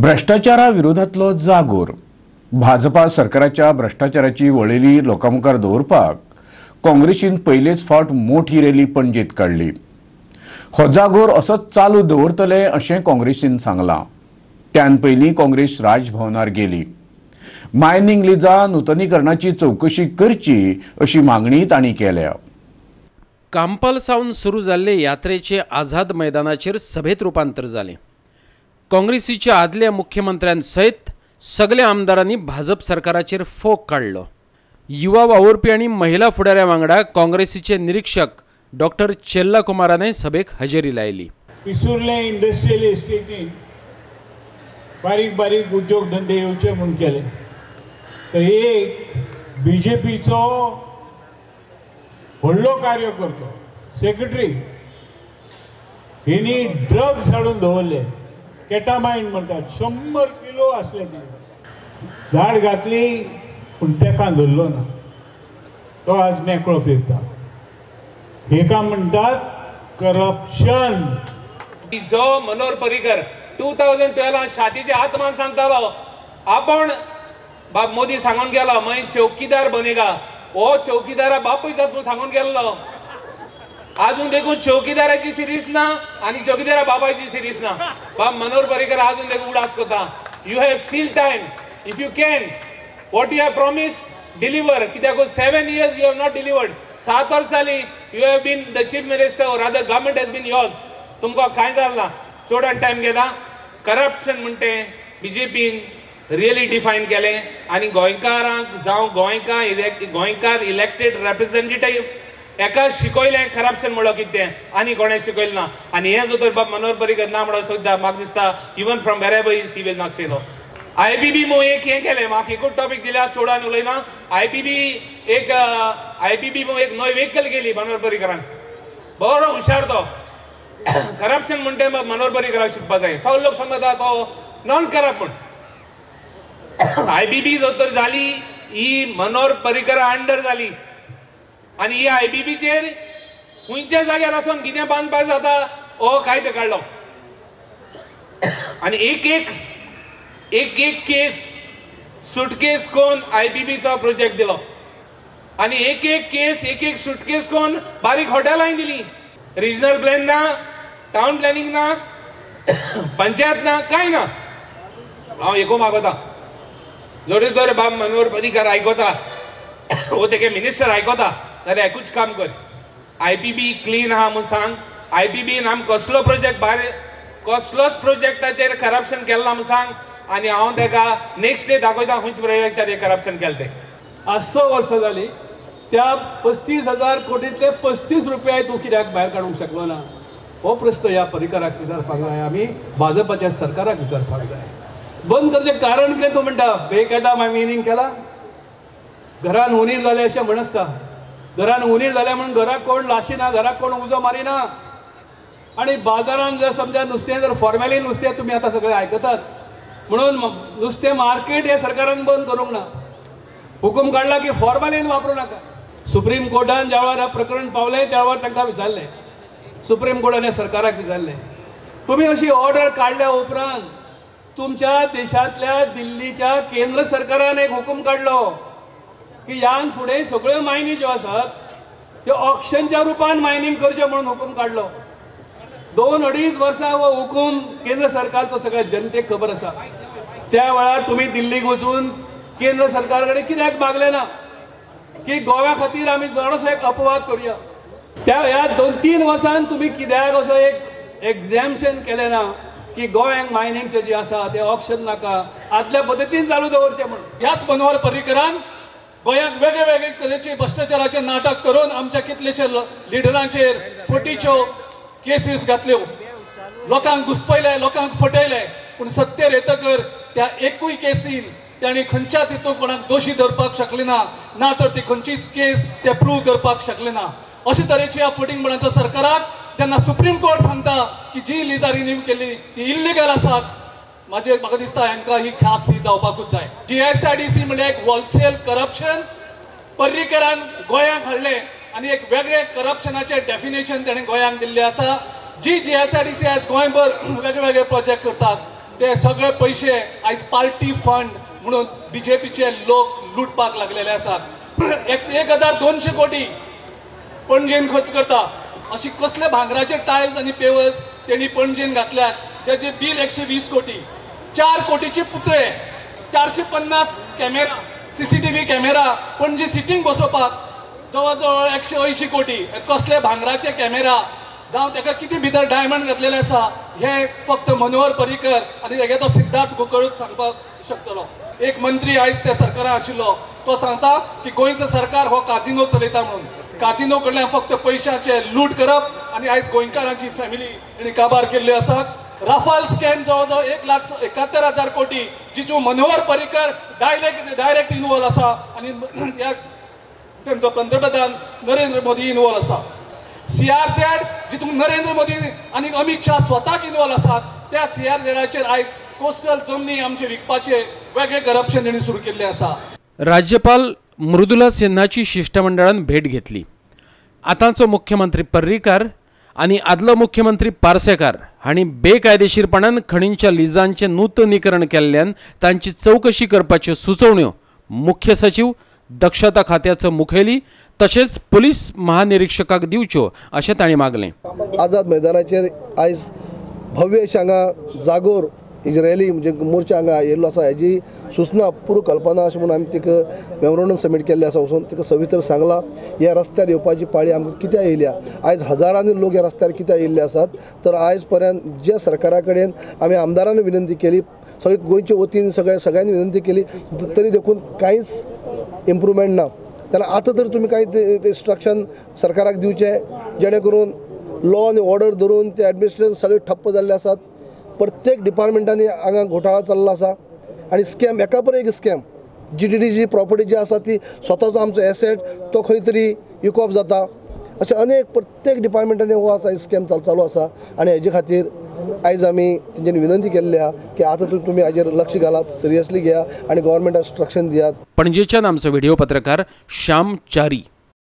भ्रष्टाचाराविरोधातलो जागोर भाजपा सरकाराच्या भ्रष्टाचाराची वळेरी लोकांमुखार दवरपाक काँग्रेसीन पयलेच फावट मोठी रॅली पणजेत काढली। हो जागोर असोच चालू दवरतले अशें काँग्रेसीन सांगलां। त्यान पयलीं काँग्रेस राजभवनार गेली। मायनिंग लिजा नूतनीकरणाची चौकशी करची अशी मागणी तांणी केल्या। कांपाल सावन सुरू जाल्ले यात्रेचे आझाद मैदानाचेर सभेत रूपांतर जालें। काँग्रेसीच्या आदल्या मुख्यमंत्र्यांसयत सगळ्या आमदारांनी भाजप सरकाराचेर फोग काढलो। युवा वावुरपी आनी महिला फुडाऱ्यां वांगडा काँग्रेसीचे निरीक्षक डॉक्टर चेल्ला कुमाराने सभेक हजेरी लायली। पिसूरले इंडस्ट्रियल इस्टेटीन बारीक बारीक उद्योग धंदे येवचे म्हूण केले तर एक बीजेपीचो व्हडलो कार्यकर्तो सेक्रेटरी हेनी ड्रग्स हाडून दवरले। केटामाइन म्हणटात 100 किलो आसले ती धाड घातली पूण तेका धरलो ना। तो आज मेकळो फिरता। हेका म्हणटात करप्शन। जो मनोहर पर्रीकर 2012 छातीचे आत्मान सांगतालो आपण बाप मोदी सांगून गेलो मैं चौकीदार बनेगा। ओ चौकीदारा बापूय जात म्हणून सांगून गेल्लो। अजून देखून चौकीदाराची सिरीज ना आणि चौकीदारा बाबाची सिरीज ना। बाप मनोहर पर्रीकर अजून देखून उडास करता। You have still time if you can what you have promise deliver. कित्याक 7 years you have not delivered. 7 वर्ष जाली you have been the chief minister और other government has been yours. तुमकां कांय जालना चोडान टाइम घेता। करप्शन म्हणटे बीजेपीन रियली डिफायन केले आणि गोंयकारांक जावं गोंयकार इलेक्टेड रिप्रेझेंटेटिव्ह एका शिकयलें करप्शन म्हणलो कितें आनी कोणें शिकयलें ना। आणि हे जो तर बाब मनोहर पर्रीकर ना म्हणून सुद्दां म्हाका दिसता even from wherever is he will not say no. आयपीबी मो एक हें केलें म्हाका एकूच टॉपिक दिल्या चोडान उलयना। आयपीबी मो एक नवी व्हेकल गेली मनोहर पर्रीकरान बरो हुशार तो। करप्शन म्हणटे मनोहर पर्रीकराक शिकपा जाय। सगळे लोक सांगता तो नॉन करप्ट म्हण। आयबीबी जो तर जाली ही मनोहर पर्रीकरा अंडर जाली आणि ही आयबीबीचेर खंयच्या जाग्यार आसून कितें बांदपाक जाता हो कायदो काडलो आणि एक केस सुटकेस कोण आयबीबीचो प्रोजेक्ट दिलो आणि एक सुटकेस कोण बारीक हॉटेलांय दिली। रिजनल प्लॅन ना, टाउन प्लॅनिंग ना, पंचायत ना, काय ना। हांव एको मागता जोरी तर बाब मनोहर पर्रीकर आयकोता हो तेगे मिनिस्टर आयकोता जाल्यार एकूच काम कर। आयपीबी क्लीन आहा म्हूण सांग। आयपीबीन आम कसलो प्रोजेक्ट कसलोच प्रोजेक्टाचेर करप्शन केलें ना म्हूण सांग आनी हांव तेका नेक्स्ट डे दाखयता खंयच्या प्रोजेक्टाचेर करप्शन केलें तें। आज 6 वर्सां जाली त्या 35,000 कोटींतले 35 रुपया तूं कित्याक भायर काडूंक शकलो ना हो प्रश्न ह्या पर्रीकराक विचारपाक जाय। आमी भाजपाच्या सरकाराक विचारपाक जाय। बंद करचे कारण कितें तूं म्हणटा बेकायदा मायनिंग केला। घरान उणीर जाले अशें म्हणसता। घरान उणीर जाले म्हणून घराक कोण लाशिना, घराक कोण उजो मारिना आणि बाजारान जर समजा नुस्तें जर फॉर्मेलीन नुस्तें तुमी आतां सगळे आयकतात म्हणून नुस्तें मार्केट हे सरकारान बंद करूंक ना। हुकूम काडला की फॉर्मेलीन वापरूं नाका। सुप्रीम कोर्टान ज्या वेळार प्रकरण पावलें त्या वेळार तांकां विचारलें। सुप्रीम कोर्टान हे सरकाराक विचारलें तुमी अशी ऑर्डर काडल्या उपरांत तुमच्या देशातल्या दिल्लीच्या केंद्र सरकारान एक हुकूम काढलो की ह्यान फुडें सगळ्यो मायनी ज्यो आसात त्यो ऑक्शनच्या रुपान मायनिंग करचे म्हणून हुकूम काढलो। 2-2.5 वर्सां हो हुकूम केंद्र सरकारचो सगळ्या जनतेक खबर आसा। त्या वेळार तुमी दिल्लीक वचून केंद्र सरकार कडेन कित्याक मागलें ना की गोव्या खातीर आमी जरासो एक अपवाद करूया। त्या ह्या 2-3 वर्सांन तुमी कित्याक असो एक एक्झॅम्पशन केलें ना की गोव्यांक मायनिंगचे जे आसा ते ऑक्शन नाका आदल्या पद्दतीन चालू दवरचे म्हणून। ह्याच मनोहर पर्रीकरान गोंयांत वेगळे वेगळे तरेचे भ्रष्टाचाराचे नाटक करून आमच्या कितलेशे लिडरांचेर फटीच्यो केसीस घातल्यो। लोकांक घुस्पयले, लोकांक फटयले पूण सत्तेर येतकर त्या एकूय केसीन तांणी खंयच्याच हितून कोणाक दोशी धरपाक शकले ना, ना तर ती खंयचीच केस ते प्रूव्ह करपाक शकले ना। अशे तरेच्या ह्या फटिंगपणाच्या सरकाराक जेन्ना सुप्रीम कोर्ट सांगता की जी लिजा रिन्यू केली ती इल्लिगल आसात म्हाका दिसता हांकां ही ख्यास्त ती जावपाकूच जाय। GSIDC म्हणजे एक होलसेल करप्शन पर्रीकरान गोंयांक हाडलें आनी एक वेगळे करप्शनाचे डेफिनेशन ताणें गोंयांक दिल्लें आसा। जी GSIDC आज गोंयभर वेगळे वेगळे प्रोजेक्ट करतात ते सगळे पैसे आयज पार्टी फंड म्हणून बीजेपीचे लोक लुटपाक लागलेले आसात. 1200 कोटी पणजेन खर्च करता. अशी कसले भांगराचे टायल्स आणि पेवर्स त्यांनी पणजेन घातल्यात, ज्याचे बिल 120 कोटी. 4 कोटीचे पुतळे, 450 कॅमेरा, CCTV कॅमेरा पणजे सिटींग बसोवपाक जवळ जवळ 180 कोटी. कसले भांगराचे कॅमेरा जावं ताका कितें भितर डायमंड घातलेले आसा हे फक्त मनोहर पर्रीकर आनी तागे तो सिद्धार्थ कुंकळूक सांगपाक शकतलो. एक मंत्री आयज त्या सरकारान आशिल्लो, तो सांगता की गोंयचो सरकार हो काजिनो चलयता म्हणून. काजिनो कडल्यान फक्त पयशांचे लूट करप आनी आयज गोंयकारांची फॅमिली ताणी काबार केल्ल्यो आसात. राफाल स्कॅम जवळ जवळ 1,71,000 कोटी, जितून मनोहर पर्रीकर डायरेक्ट इन्वॉल्व आसा आनी त्यांचो पंतप्रधान नरेंद्र मोदी इन्वॉल्व आसा. CRZ जितून नरेंद्र मोदी आनी अमित शाह स्वताक इन्वॉल्व आसात, त्या CRZचेर आयज कोस्टल जमनी आमचे विकपाचे वेगळे करप्शन ताणी सुरू केल्ले आसा. राज्यपाल मृदुला सिन्हाची शिष्टमंडळान भेट घेतली. आतांचो मुख्यमंत्री पर्रीकार आणि आदलो मुख्यमंत्री पार्सेकार हांणी बेकायदेशीरपणान खणींच्या लिजांचे नूतनीकरण केल्ल्यान तांची चवकशी करपाच्यो सुचोवण्यो मुख्य सचिव, दक्षता खात्याचो मुखेली तशेंच पुलीस महानिरीक्षकाक दिवच्यो अशें तांणी मागलें. आझाद मैदानाचेर आयज भव्य अशी हांगा जागोर ही रॅली म्हणजे मोर्चा हांगा येयल्लो आसा. हेजी सूचना पूर्व कल्पना अशें म्हणून आमी तिका मेमोरंडम सबमीट केल्लें आसा वचून तिका सविस्तर सांगलां ह्या रस्त्यार येवपाची पाळी आमकां कित्याक येयल्या. आयज हजारांनी लोक ह्या रस्त्यार कित्याक येयल्ले आसात, तर आयज पर्यंत जे सरकारा कडेन आमी आमदारांनी विनंती केली, सगळे गोंयचे वतीन सगळ्यांनी विनंती केली, तरी देखून कांयच इम्प्रूवमेंट ना. तेन्ना आतां तर तुमी कांय इन्स्ट्रक्शन सरकाराक दिवचे जेणे करून लॉ आनी ऑर्डर धरून ते एडमिनिस्ट्रेशन सगळे ठप्प जाल्ले आसात. प्रत्येक डिपार्टमेंटांनी हांगा घोटाळा चल्ला आसा आनी स्कॅम एका पर एक स्कॅम. GTDची प्रॉपर्टी जी आसा ती स्वताचो आमचो एसेट तो खंय तरी युकॉप जाता. अशें अनेक प्रत्येक डिपार्टमेंटांनी हो आसा स्कॅम चालू आसा आनी हेजे खातीर आयज आमी तेंच्यांनी विनंती केल्ली आहा की आतां तुमी हाजेर लक्ष घालात, सिरियसली घेया आनी गव्हर्मेंटाक इन्स्ट्रक्शन दियात. पणजेच्यान आमचो व्हिडिओ पत्रकार श्याम चारी.